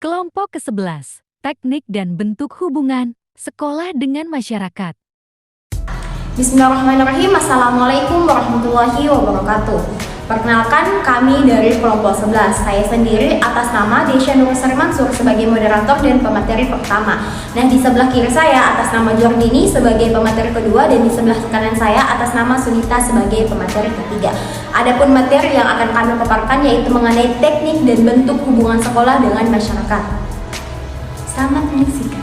Kelompok ke-11, Teknik dan Bentuk Hubungan Sekolah dengan Masyarakat. Bismillahirrahmanirrahim. Assalamualaikum warahmatullahi wabarakatuh. Perkenalkan, kami dari kelompok 11. Saya sendiri atas nama Desya Nur Sari Mansur sebagai moderator dan pemateri pertama. Nah, di sebelah kiri saya atas nama Jordini sebagai pemateri kedua, dan di sebelah kanan saya atas nama Sunita sebagai pemateri ketiga. Adapun materi yang akan kami paparkan yaitu mengenai teknik dan bentuk hubungan sekolah dengan masyarakat. Selamat menyaksikan.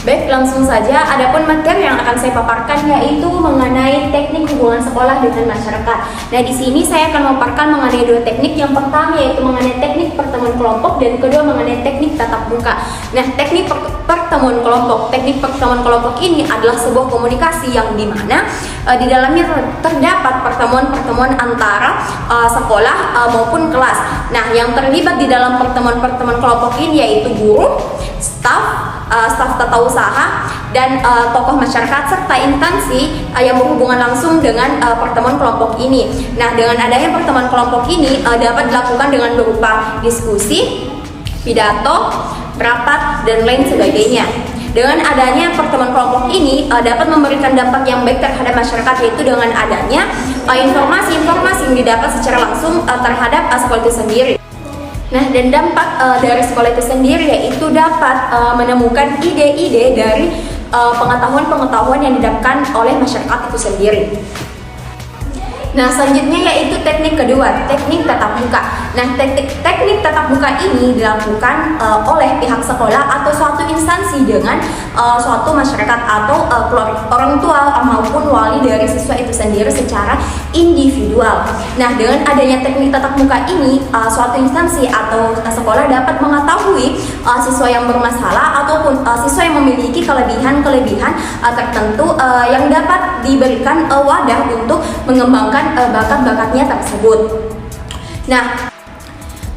Baik, langsung saja. Adapun materi yang akan saya paparkan yaitu mengenai teknik hubungan sekolah dengan masyarakat. Nah, di sini saya akan memaparkan mengenai dua teknik. Yang pertama yaitu mengenai teknik pertemuan kelompok, dan kedua mengenai teknik tatap muka. Nah, teknik pertemuan kelompok. Teknik pertemuan kelompok ini adalah sebuah komunikasi yang dimana di dalamnya terdapat pertemuan-pertemuan antara sekolah maupun kelas. Nah, yang terlibat di dalam pertemuan-pertemuan kelompok ini yaitu guru, staf tata usaha, dan tokoh masyarakat serta instansi yang berhubungan langsung dengan pertemuan kelompok ini. Nah, dengan adanya pertemuan kelompok ini dapat dilakukan dengan berupa diskusi, pidato, rapat, dan lain sebagainya. Dengan adanya pertemuan kelompok ini dapat memberikan dampak yang baik terhadap masyarakat, yaitu dengan adanya informasi-informasi yang didapat secara langsung terhadap sekolah itu sendiri. Nah, dan dampak dari sekolah itu sendiri yaitu dapat menemukan ide-ide dari pengetahuan-pengetahuan yang didapatkan oleh masyarakat itu sendiri. Nah, selanjutnya yaitu teknik kedua, teknik tatap muka. Nah, teknik tatap muka ini dilakukan oleh pihak sekolah atau suatu instansi dengan suatu masyarakat atau orang tua maupun wali dari siswa itu sendiri secara individual. Nah, dengan adanya teknik tatap muka ini, suatu instansi atau sekolah dapat mengetahui siswa yang bermasalah ataupun siswa yang memiliki kelebihan-kelebihan tertentu yang dapat diberikan wadah untuk mengembangkan bakat-bakatnya tersebut. Nah,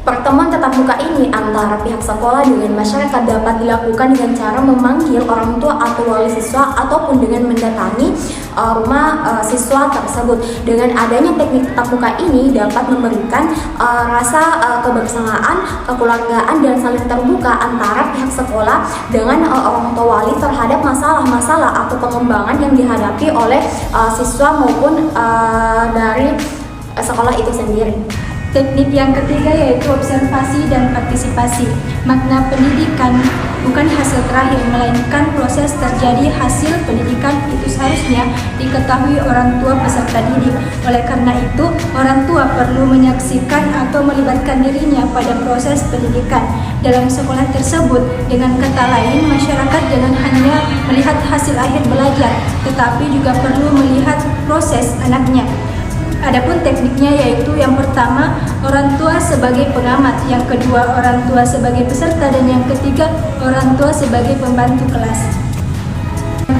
pertemuan tatap muka ini antara pihak sekolah dengan masyarakat dapat dilakukan dengan cara memanggil orang tua atau wali siswa ataupun dengan mendatangi rumah siswa tersebut. Dengan adanya teknik tatap muka ini dapat memberikan rasa kebersamaan, kekeluargaan, dan saling terbuka antara pihak sekolah dengan orang tua wali terhadap masalah-masalah atau pengembangan yang dihadapi oleh siswa maupun dari sekolah itu sendiri. Teknik yang ketiga yaitu observasi dan partisipasi. Makna pendidikan bukan hasil terakhir, melainkan proses terjadi hasil pendidikan itu seharusnya diketahui orang tua peserta didik. Oleh karena itu, orang tua perlu menyaksikan atau melibatkan dirinya pada proses pendidikan dalam sekolah tersebut. Dengan kata lain, masyarakat jangan hanya melihat hasil akhir belajar, tetapi juga perlu melihat proses anaknya. Adapun tekniknya yaitu yang pertama, orang tua sebagai pengamat, yang kedua orang tua sebagai peserta, dan yang ketiga orang tua sebagai pembantu kelas.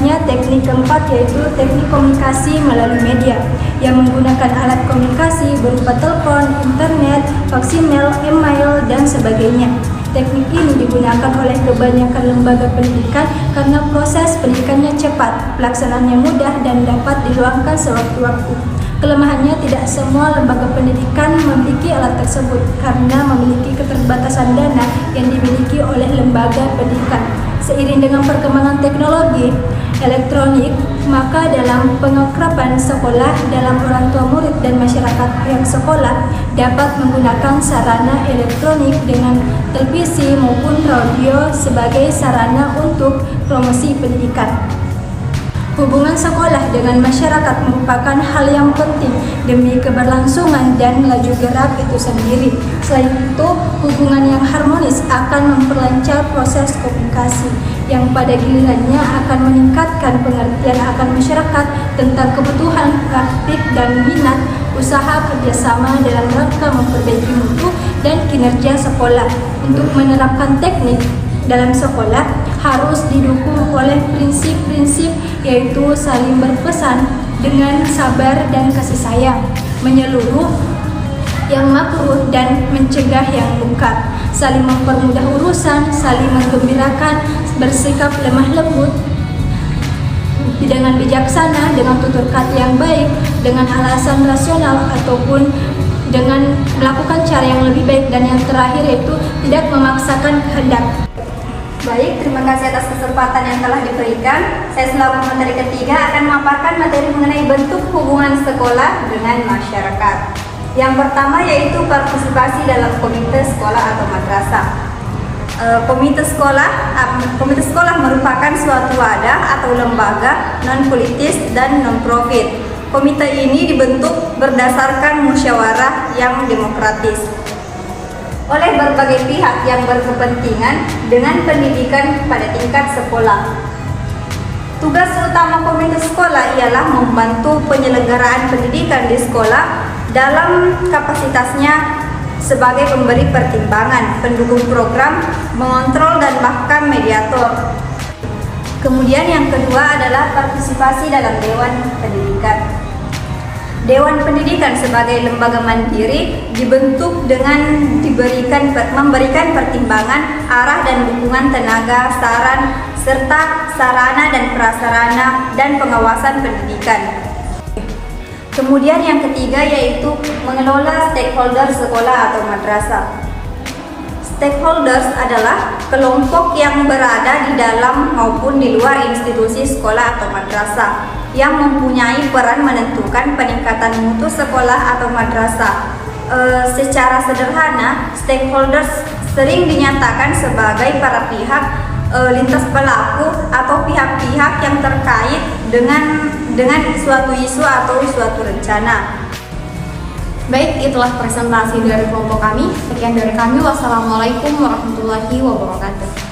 Teknik keempat yaitu teknik komunikasi melalui media, yang menggunakan alat komunikasi berupa telepon, internet, faksimil, email, dan sebagainya. Teknik ini digunakan oleh kebanyakan lembaga pendidikan karena proses pendidikannya cepat, pelaksanaannya mudah, dan dapat diluangkan sewaktu-waktu. Kelemahannya, tidak semua lembaga pendidikan memiliki alat tersebut karena memiliki keterbatasan dana yang dimiliki oleh lembaga pendidikan. Seiring dengan perkembangan teknologi elektronik, maka dalam pengakraban sekolah dalam orang tua murid dan masyarakat pihak sekolah dapat menggunakan sarana elektronik dengan televisi maupun radio sebagai sarana untuk promosi pendidikan. Hubungan sekolah dengan masyarakat merupakan hal yang penting demi keberlangsungan dan laju gerak itu sendiri. Selain itu, hubungan yang harmonis akan memperlancar proses komunikasi, yang pada gilirannya akan meningkatkan pengertian akan masyarakat tentang kebutuhan, praktik, dan minat usaha kerjasama dalam rangka memperbaiki mutu dan kinerja sekolah. Untuk menerapkan teknik dalam sekolah harus didukung oleh prinsip-prinsip, yaitu saling berpesan dengan sabar dan kasih sayang, menyeluruh yang makruh dan mencegah yang munkar. saling mempermudah urusan, saling menggembirakan, bersikap lemah lembut dengan bijaksana, dengan tutur kata yang baik, dengan alasan rasional ataupun dengan melakukan cara yang lebih baik, dan yang terakhir yaitu tidak memaksakan kehendak. Baik, terima kasih atas kesempatan yang telah diberikan. Saya selaku materi ketiga akan memaparkan materi mengenai bentuk hubungan sekolah dengan masyarakat. Yang pertama yaitu partisipasi dalam komite sekolah atau madrasah. Komite sekolah merupakan suatu wadah atau lembaga non-politis dan non-profit. Komite ini dibentuk berdasarkan musyawarah yang demokratis oleh berbagai pihak yang berkepentingan dengan pendidikan pada tingkat sekolah. Tugas utama komite sekolah ialah membantu penyelenggaraan pendidikan di sekolah dalam kapasitasnya sebagai pemberi pertimbangan, pendukung program, mengontrol dan bahkan mediator. Kemudian yang kedua adalah partisipasi dalam Dewan Pendidikan. Dewan Pendidikan sebagai lembaga mandiri dibentuk dengan memberikan pertimbangan, arah dan dukungan tenaga, saran, serta sarana dan prasarana dan pengawasan pendidikan. Kemudian yang ketiga yaitu mengelola stakeholder sekolah atau madrasah. Stakeholders adalah kelompok yang berada di dalam maupun di luar institusi sekolah atau madrasah yang mempunyai peran menentukan peningkatan mutu sekolah atau madrasah. Secara sederhana, stakeholders sering dinyatakan sebagai para pihak lintas pelaku atau pihak-pihak yang terkait dengan suatu isu atau suatu rencana. Baik, itulah presentasi dari kelompok kami. Sekian dari kami. Wassalamualaikum warahmatullahi wabarakatuh.